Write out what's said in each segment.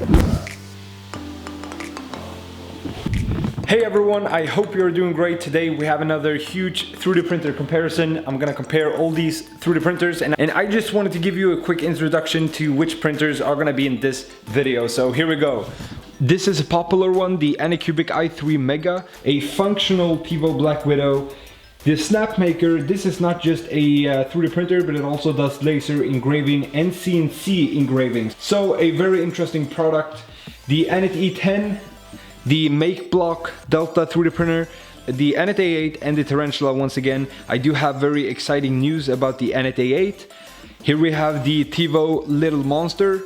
Hey everyone, I hope you're doing great. Today we have another huge 3D printer comparison. I'm gonna compare all these 3D printers and I just wanted to give you a quick introduction to which printers are gonna be in this video. So here we go. This is a popular one, the Anycubic i3 Mega, a functional Tevo Black Widow. The Snapmaker, this is not just a 3D printer, but it also does laser engraving and CNC engraving. So a very interesting product. The Anet E10, the Makeblock Delta 3D printer, the Anet E10 and the Tarantula. Once again, I do have very exciting news about the Anet E10. Here we have the Tevo Little Monster,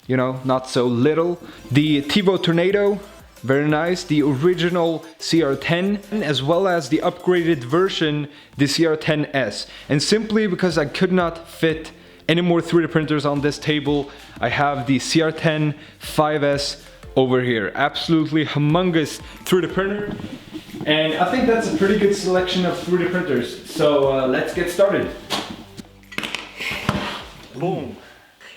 you know, not so little. The Tevo Tornado, very nice. The original CR-10, as well as the upgraded version, the CR-10S. And simply because I could not fit any more 3D printers on this table, I have the CR-10S5 over here. Absolutely humongous 3D printer, and I think that's a pretty good selection of 3D printers. So let's get started. Boom.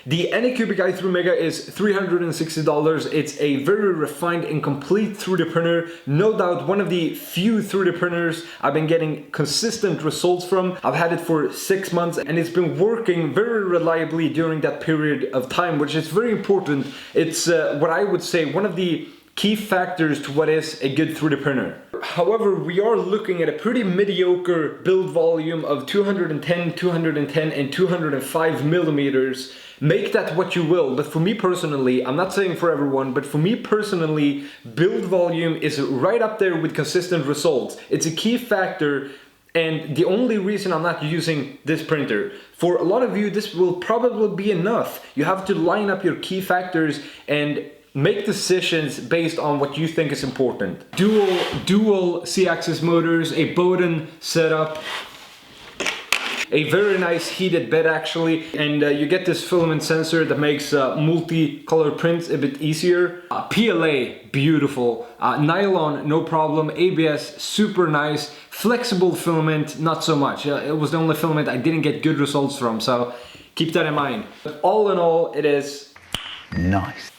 The Anycubic i3 Mega is $360. It's a very refined and complete 3D printer. No doubt one of the few 3D printers I've been getting consistent results from. I've had it for 6 months and it's been working very reliably during that period of time, which is very important. It's what I would say one of the key factors to what is a good 3D printer. However, we are looking at a pretty mediocre build volume of 210, 210 and 205 millimeters. Make that what you will, but for me personally, I'm not saying for everyone, but for me personally, build volume is right up there with consistent results. It's a key factor, and the only reason I'm not using this printer. For a lot of you, this will probably be enough. You have to line up your key factors and make decisions based on what you think is important. Dual C-axis motors, a Bowden setup, a very nice heated bed actually, and you get this filament sensor that makes multi-color prints a bit easier. PLA, beautiful. Nylon, no problem. ABS, super nice. Flexible filament, not so much. It was the only filament I didn't get good results from, so keep that in mind. But all in all, it is nice.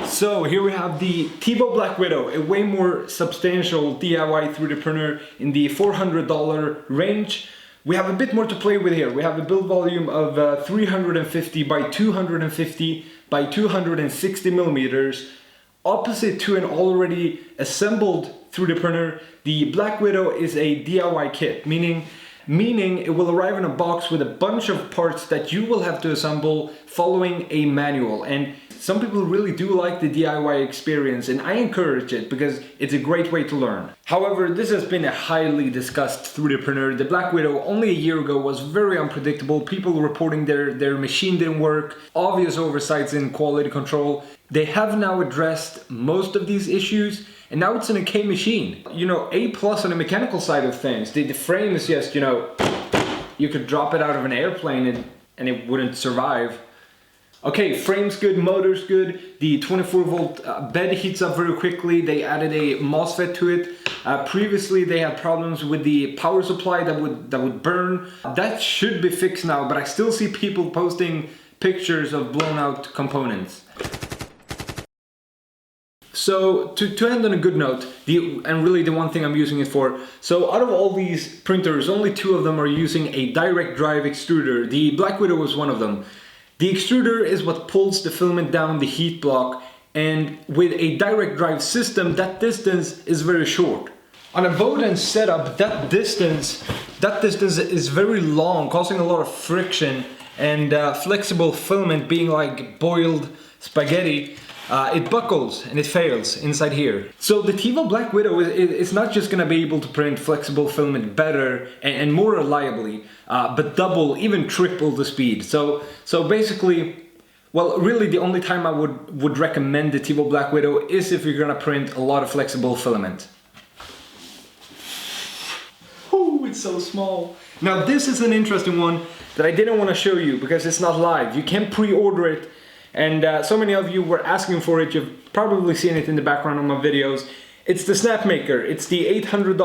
So here we have the Tevo Black Widow, a way more substantial DIY 3D printer in the $400 range. We have a bit more to play with here. We have a build volume of 350 by 250 by 260 millimeters. Opposite to an already assembled 3D printer, the Black Widow is a DIY kit, meaning it will arrive in a box with a bunch of parts that you will have to assemble following a manual. And some people really do like the DIY experience, and I encourage it because it's a great way to learn. However, this has been a highly discussed 3D printer. The Black Widow only a year ago was very unpredictable. People reporting their machine didn't work, obvious oversights in quality control. They have now addressed most of these issues, and now it's an okay machine. You know, A+ on the mechanical side of things. The frame is just, you know, you could drop it out of an airplane and it wouldn't survive. Okay, frame's good, motor's good. The 24-volt bed heats up very quickly. They added a MOSFET to it. Previously, they had problems with the power supply that would burn. That should be fixed now, but I still see people posting pictures of blown out components. So to end on a good note, and really the one thing I'm using it for, so out of all these printers, only 2 of them are using a direct drive extruder. The Black Widow was one of them. The extruder is what pulls the filament down the heat block, and with a direct drive system, that distance is very short. On a Bowden setup, that distance is very long, causing a lot of friction, and flexible filament being like boiled spaghetti, it buckles and it fails inside here. So the Tevo Black Widow is not just gonna be able to print flexible filament better and more reliably, but double, even triple the speed. So basically, well, really the only time I would recommend the Tevo Black Widow is if you're gonna print a lot of flexible filament. Oh, it's so small. Now this is an interesting one that I didn't want to show you because it's not live. You can pre-order it. And so many of you were asking for it. You've probably seen it in the background of my videos. It's the Snapmaker. It's the $800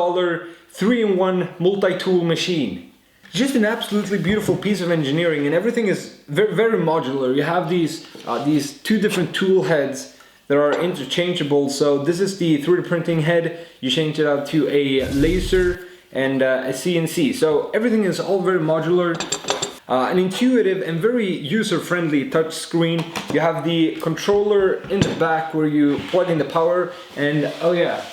3-in-1 multi-tool machine. Just an absolutely beautiful piece of engineering, and everything is very, very modular. You have these two different tool heads that are interchangeable. So this is the 3D printing head. You change it out to a laser and a CNC. So everything is all very modular. An intuitive and very user-friendly touch screen. You have the controller in the back where you plug in the power, and oh yeah,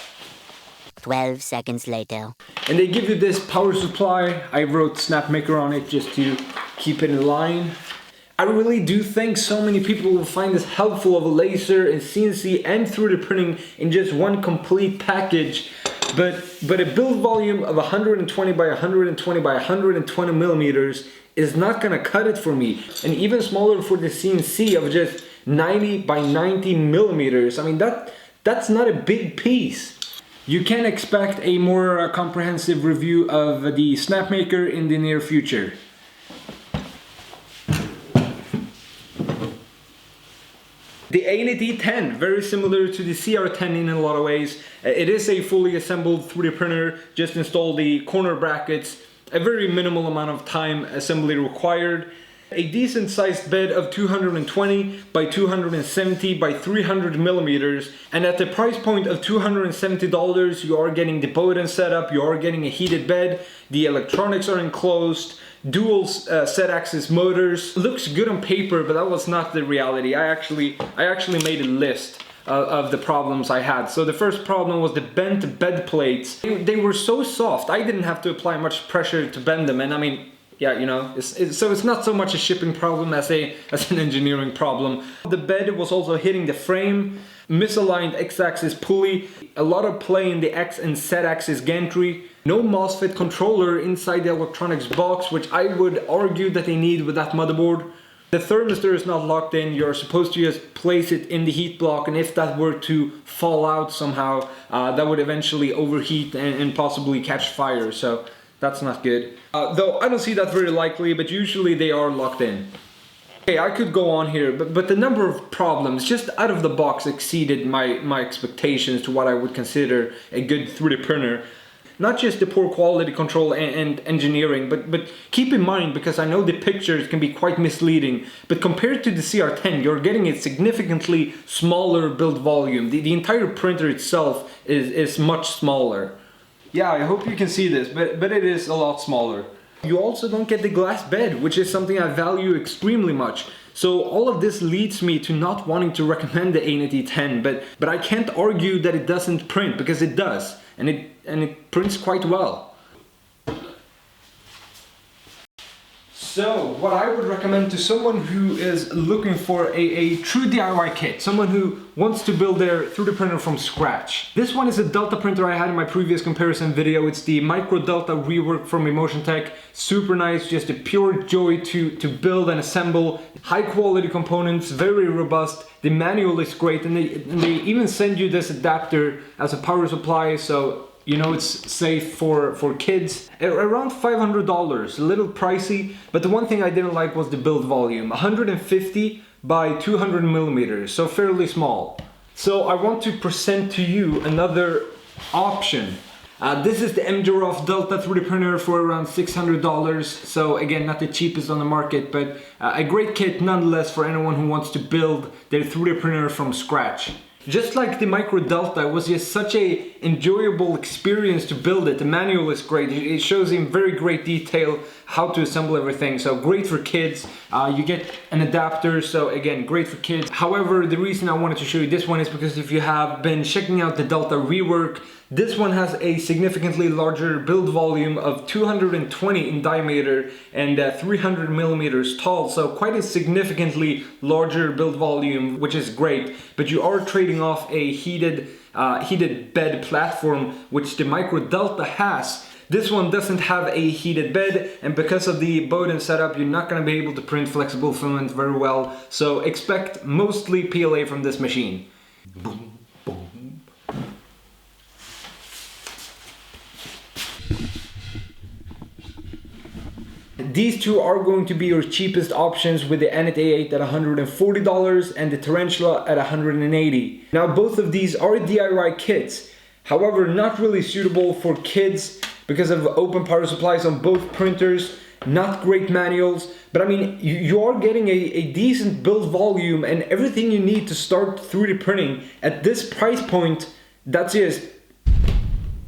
12 seconds later. and they give you this power supply. I wrote Snapmaker on it just to keep it in line. I really do think so many people will find this helpful of a laser and CNC and 3D printing in just one complete package. But a build volume of 120 by 120 by 120 millimeters is not gonna cut it for me. And even smaller for the CNC of just 90 by 90 millimeters. I mean, that's not a big piece. You can expect a more comprehensive review of the Snapmaker in the near future. The Anet E10, very similar to the CR-10 in a lot of ways. It is a fully assembled 3D printer, just install the corner brackets, a very minimal amount of time assembly required. A decent sized bed of 220 by 270 by 300 millimeters, and at the price point of $270 you are getting the Bowden setup, you are getting a heated bed, the electronics are enclosed, dual Z-axis motors. Looks good on paper, but that was not the reality. I actually made a list of the problems I had. So the first problem was the bent bed plates. They were so soft, I didn't have to apply much pressure to bend them, and I mean, yeah, you know, so it's not so much a shipping problem as an engineering problem. The bed was also hitting the frame, misaligned X-axis pulley, a lot of play in the X and Z-axis gantry, no MOSFET controller inside the electronics box, which I would argue that they need with that motherboard. The thermistor is not locked in, you're supposed to just place it in the heat block, and if that were to fall out somehow, that would eventually overheat and possibly catch fire, so that's not good. Though I don't see that very likely, but usually they are locked in. Okay, I could go on here, but the number of problems just out of the box exceeded my expectations to what I would consider a good 3D printer. Not just the poor quality control and engineering, but keep in mind, because I know the pictures can be quite misleading, but compared to the CR-10, you're getting a significantly smaller build volume. The entire printer itself is much smaller. Yeah, I hope you can see this, but it is a lot smaller. You also don't get the glass bed, which is something I value extremely much. So all of this leads me to not wanting to recommend the Anet E10, but I can't argue that it doesn't print, because it does, and it prints quite well. So, what I would recommend to someone who is looking for a true DIY kit, someone who wants to build their 3D printer from scratch. This one is a Delta printer I had in my previous comparison video. It's the Micro Delta rework from Emotion Tech. Super nice, just a pure joy to build and assemble. High quality components, very robust. The manual is great, and they even send you this adapter as a power supply, so you know it's safe for kids. Around $500, a little pricey, but the one thing I didn't like was the build volume. 150 by 200 millimeters, so fairly small. So I want to present to you another option. This is the mGiraffe Delta 3D printer for around $600. So again, not the cheapest on the market, but a great kit nonetheless for anyone who wants to build their 3D printer from scratch. Just like the Micro Delta, it was just such a enjoyable experience to build it. The manual is great. It shows in very great detail how to assemble everything. So great for kids. You get an adapter, so again, great for kids. However, the reason I wanted to show you this one is because if you have been checking out the Delta rework, this one has a significantly larger build volume of 220 in diameter and 300 millimeters tall, so quite a significantly larger build volume, which is great. But you are trading off a heated bed platform, which the Micro Delta has. This one doesn't have a heated bed, and because of the Bowden setup, you're not going to be able to print flexible filament very well, so expect mostly PLA from this machine. Boom. These two are going to be your cheapest options, with the Anet E8 at $140 and the Tarantula at $180. Now both of these are DIY kits, however not really suitable for kids because of open power supplies on both printers. not great manuals, but I mean, you are getting a decent build volume and everything you need to start 3D printing at this price point. That's just...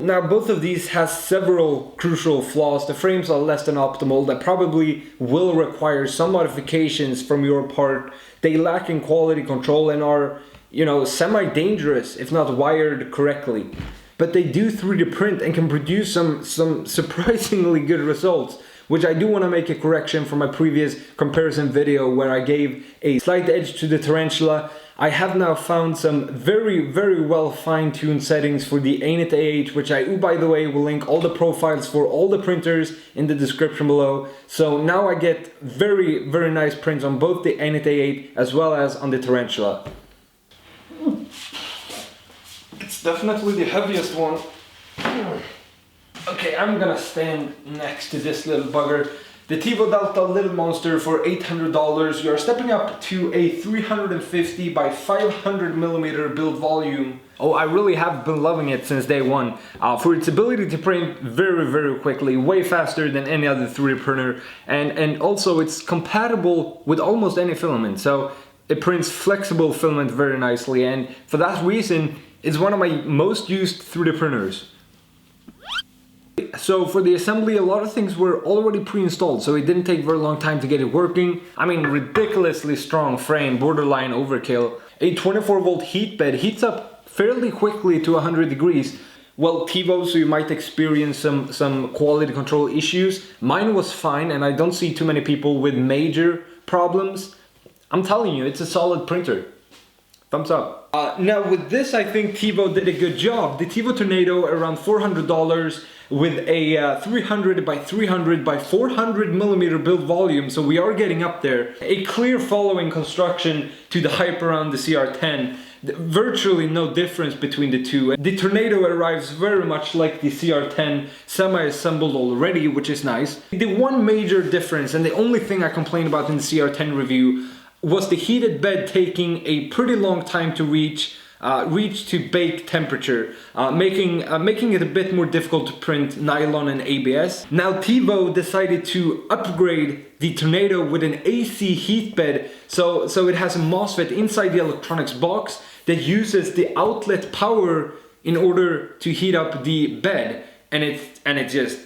Now both of these has several crucial flaws. The frames are less than optimal. That probably will require some modifications from your part. They lack in quality control and are, you know, semi-dangerous if not wired correctly. But they do 3D print and can produce some surprisingly good results, which I do want to make a correction from my previous comparison video where I gave a slight edge to the Tarantula. I have now found some very well fine-tuned settings for the Anet E10, which I, by the way, will link all the profiles for all the printers in the description below. So now I get very nice prints on both the Anet E10 as well as on the Tarantula. It's definitely the heaviest one. Okay, I'm gonna stand next to this little bugger. The Tevo Little Monster for $800. You're stepping up to a 350 by 500 millimeter build volume. Oh, I really have been loving it since day one. For its ability to print very quickly, way faster than any other 3D printer. And also it's compatible with almost any filament. So it prints flexible filament very nicely. And for that reason, it's one of my most used 3D printers. So for the assembly, a lot of things were already pre-installed, so it didn't take very long time to get it working. I mean, ridiculously strong frame, borderline overkill. A 24 volt heat bed heats up fairly quickly to 100 degrees. Well, Tevo, so you might experience some quality control issues. Mine was fine, and I don't see too many people with major problems. I'm telling you, it's a solid printer. Thumbs up. Now with this, I think Tevo did a good job. The Tevo Tornado, around $400 with a 300 by 300 by 400 millimeter build volume, so we are getting up there. A clear following construction to the hype around the CR-10. Virtually no difference between the two. The Tornado arrives very much like the CR-10, semi-assembled already, which is nice. The one major difference, and the only thing I complained about in the CR-10 review, was the heated bed taking a pretty long time to reach to bake temperature, making it a bit more difficult to print nylon and ABS. Now Tevo decided to upgrade the Tornado with an AC heat bed, so it has a MOSFET inside the electronics box that uses the outlet power in order to heat up the bed, and it just...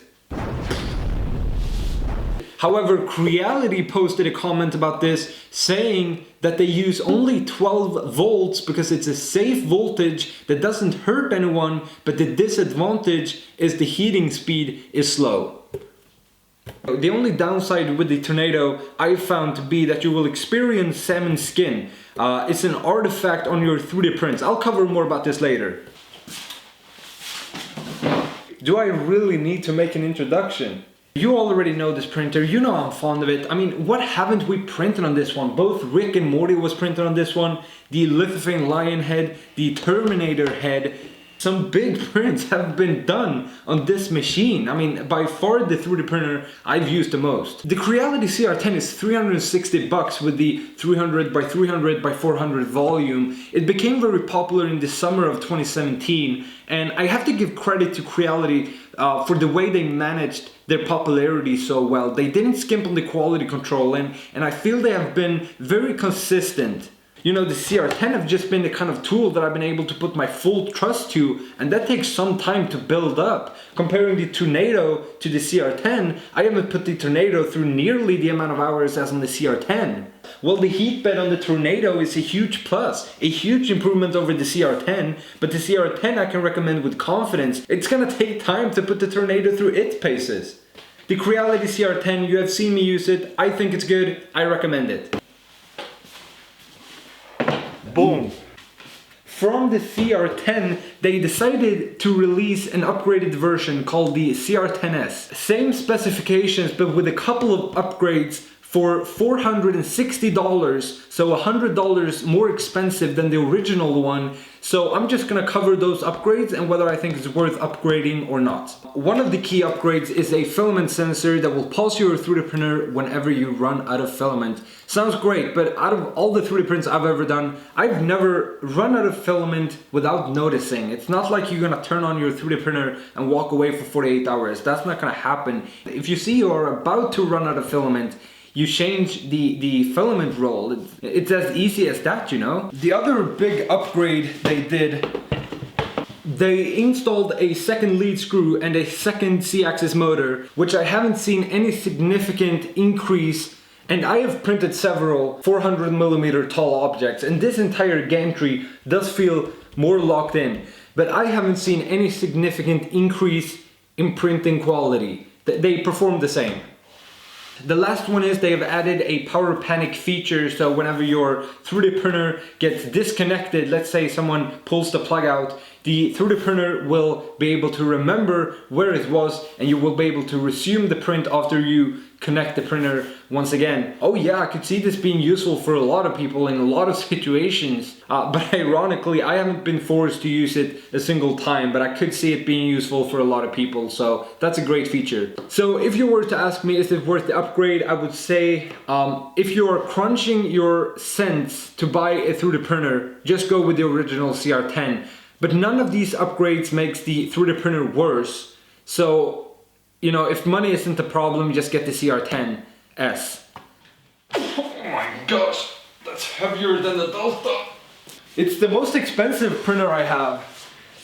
However, Creality posted a comment about this saying that they use only 12 volts because it's a safe voltage that doesn't hurt anyone, but the disadvantage is the heating speed is slow. The only downside with the Tornado I found to be that you will experience salmon skin. It's an artifact on your 3D prints. I'll cover more about this later. Do I really need to make an introduction? You already know this printer, you know I'm fond of it. I mean, what haven't we printed on this one? Both Rick and Morty was printed on this one, the Lithuanian Lion head, the Terminator head. Some big prints have been done on this machine. I mean, by far the 3D printer I've used the most. The Creality CR-10 is $360 with the 300 by 300 by 400 volume. It became very popular in the summer of 2017, and I have to give credit to Creality for the way they managed their popularity so well. They didn't skimp on the quality control, and I feel they have been very consistent. You know, the CR-10 have just been the kind of tool that I've been able to put my full trust to, and that takes some time to build up. Comparing the Tornado to the CR-10, I haven't put the Tornado through nearly the amount of hours as on the CR-10. Well, the heat bed on the Tornado is a huge plus, a huge improvement over the CR-10, but the CR-10 I can recommend with confidence. It's gonna take time to put the Tornado through its paces. The Creality CR-10, you have seen me use it, I think it's good, I recommend it. Boom! From the CR-10, they decided to release an upgraded version called the CR-10S. Same specifications, but with a couple of upgrades for $460, so $100 more expensive than the original one. So I'm just gonna cover those upgrades and whether I think it's worth upgrading or not. One of the key upgrades is a filament sensor that will pulse your 3D printer whenever you run out of filament. Sounds great, but out of all the 3D prints I've ever done, I've never run out of filament without noticing. It's not like you're gonna turn on your 3D printer and walk away for 48 hours. That's not gonna happen. If you see you're about to run out of filament, you change the filament roll. It's as easy as that, you know? The other big upgrade they did, they installed a second lead screw and a second C-axis motor, which I haven't seen any significant increase. And I have printed several 400mm tall objects, and this entire gantry does feel more locked in. But I haven't seen any significant increase in printing quality. They perform the same. The last one is they have added a power panic feature, so whenever your 3D printer gets disconnected, let's say someone pulls the plug out, the 3D printer will be able to remember where it was and you will be able to resume the print after you connect the printer once again. Oh yeah, I could see this being useful for a lot of people in a lot of situations, but ironically I haven't been forced to use it a single time, but I could see it being useful for a lot of people, so that's a great feature. So if you were to ask me is it worth the upgrade, I would say if you're crunching your cents to buy a 3D printer, just go with the original CR-10. But none of these upgrades makes the 3D printer worse, so you know, if money isn't the problem, just get the CR-10S. Oh my gosh, that's heavier than the Delta. It's the most expensive printer I have.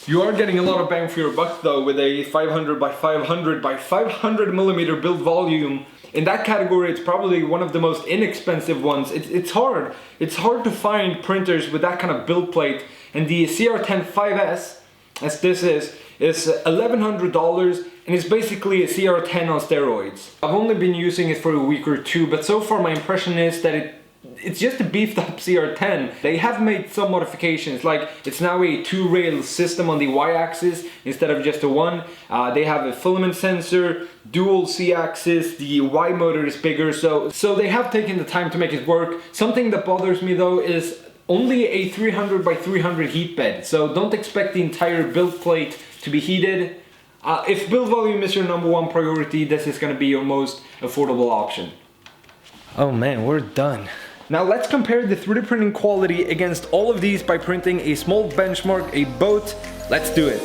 You are getting a lot of bang for your buck though, with a 500 by 500 by 500mm build volume. In that category, it's probably one of the most inexpensive ones. It's hard to find printers with that kind of build plate. And the CR-10S5, as this is $1,100, and it's basically a CR-10 on steroids. I've only been using it for a week or two, but so far my impression is that it's just a beefed up CR-10. They have made some modifications, like it's now a 2-rail system on the y-axis instead of just a one. They have a filament sensor, dual C-axis, the Y motor is bigger, so they have taken the time to make it work. Something that bothers me though is only a 300 by 300 heat bed, so don't expect the entire build plate to be heated. If build volume is your #1 priority, this is going to be your most affordable option. Oh man, we're done. Now let's compare the 3D printing quality against all of these by printing a small benchmark, a boat. Let's do it.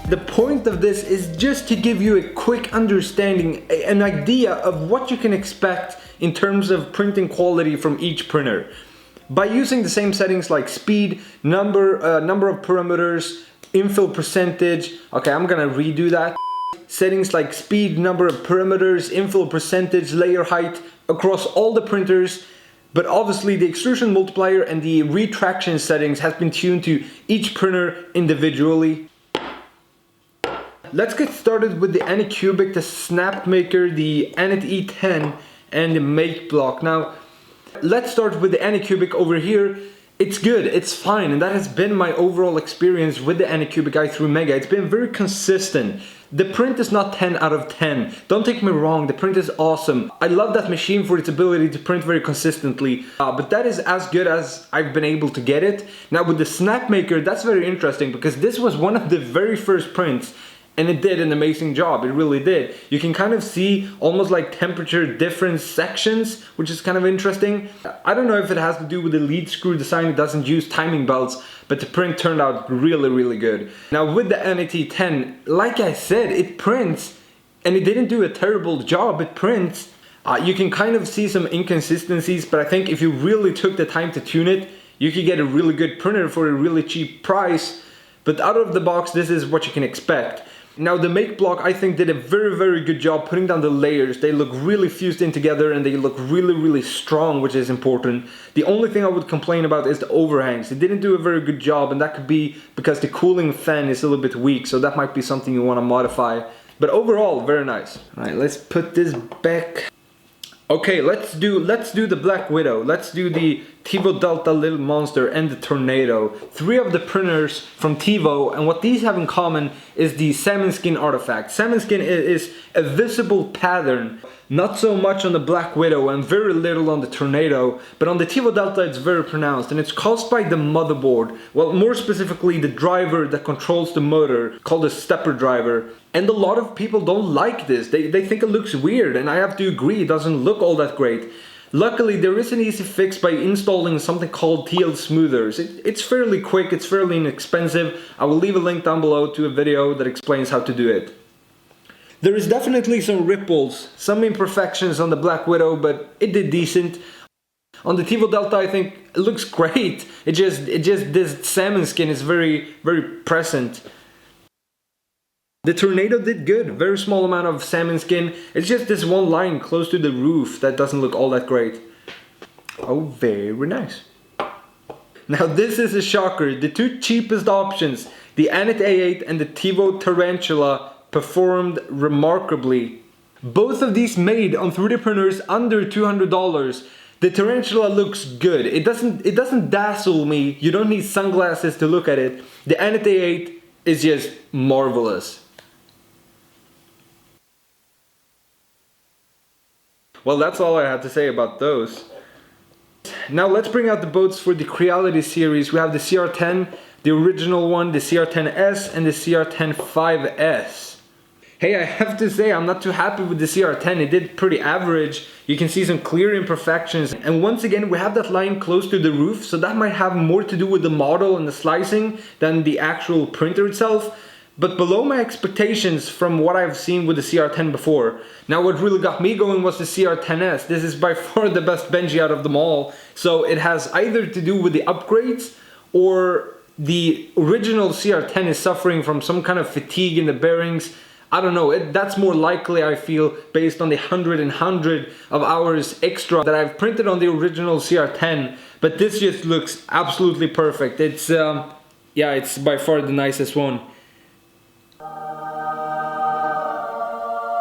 The point of this is just to give you a quick understanding, an idea of what you can expect in terms of printing quality from each printer. By using the same settings like speed, number of parameters, infill percentage, okay, I'm gonna redo that. Settings like speed, number of parameters, infill percentage, layer height, across all the printers. But obviously the extrusion multiplier and the retraction settings has been tuned to each printer individually. Let's get started with the Anycubic, the Snapmaker, the Anet E10 and the Makeblock. Now, let's start with the Anycubic over here. It's good, it's fine, and that has been my overall experience with the Anycubic i3 Mega. It's been very consistent. The print is not 10 out of 10. Don't take me wrong, the print is awesome. I love that machine for its ability to print very consistently, but that is as good as I've been able to get it. Now with the Snapmaker, that's very interesting because this was one of the very first prints. And it did an amazing job, it really did. You can kind of see almost like temperature difference sections, which is kind of interesting. I don't know if it has to do with the lead screw design, it doesn't use timing belts, but the print turned out really, really good. Now with the Anet E10, like I said, it prints, and it didn't do a terrible job, it prints. You can kind of see some inconsistencies, but I think if you really took the time to tune it, you could get a really good printer for a really cheap price. But out of the box, this is what you can expect. Now the Makeblock, I think, did a very good job putting down the layers. They look really fused in together and they look really strong, which is important. The only thing I would complain about is the overhangs. They didn't do a very good job, and that could be because the cooling fan is a little bit weak, so that might be something you want to modify. But overall, very nice. All right, let's put this back. Okay, let's do the Black Widow. Let's do the Tevo Little Monster and the Tornado. 3 of the printers from Tevo, and what these have in common is the salmon skin artifact. Salmon skin is a visible pattern, not so much on the Black Widow and very little on the Tornado, but on the Tevo Delta it's very pronounced, and it's caused by the motherboard. Well, more specifically the driver that controls the motor, called the stepper driver. And a lot of people don't like this. They think it looks weird, and I have to agree, it doesn't look all that great. Luckily, there is an easy fix by installing something called TL Smoothers. It's fairly quick, it's fairly inexpensive. I will leave a link down below to a video that explains how to do it. There is definitely some ripples, some imperfections on the Black Widow, but it did decent. On the Tevo Delta, I think it looks great. It just this salmon skin is very present. The Tornado did good, very small amount of salmon skin. It's just this one line close to the roof that doesn't look all that great. Oh, very nice. Now this is a shocker. The 2 cheapest options, the Anet E10 and the Tevo Tarantula, performed remarkably. Both of these made on 3D printers under $200. The Tarantula looks good. It doesn't dazzle me. You don't need sunglasses to look at it. The Anet E10 is just marvelous. Well, that's all I had to say about those. Now let's bring out the boats for the Creality series. We have the CR-10, the original one, the CR-10S, and the CR-10S5. Hey, I have to say I'm not too happy with the CR-10. It did pretty average. You can see some clear imperfections. And once again, we have that line close to the roof, so that might have more to do with the model and the slicing than the actual printer itself. But below my expectations from what I've seen with the CR-10 before. Now what really got me going was the CR-10S. This is by far the best Benji out of them all. So it has either to do with the upgrades, or the original CR-10 is suffering from some kind of fatigue in the bearings. I don't know, that's more likely, I feel, based on the 100 of hours extra that I've printed on the original CR-10. But this just looks absolutely perfect. It's, yeah, it's by far the nicest one.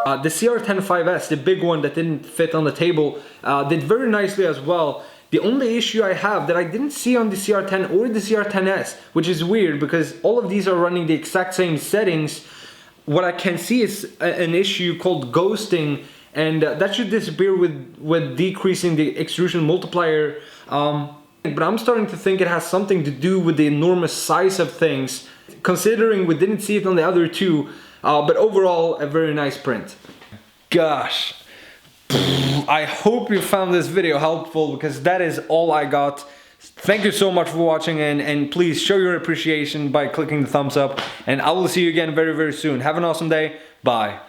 The CR-10S5, the big one that didn't fit on the table, did very nicely as well. The only issue I have that I didn't see on the CR-10 or the CR-10S, which is weird because all of these are running the exact same settings. What I can see is an issue called ghosting, and that should disappear with decreasing the extrusion multiplier. But I'm starting to think it has something to do with the enormous size of things, considering we didn't see it on the other 2. But overall, a very nice print. Gosh, I hope you found this video helpful, because that is all I got. Thank you so much for watching, and please show your appreciation by clicking the thumbs up, and I will see you again very soon. Have an awesome day. Bye.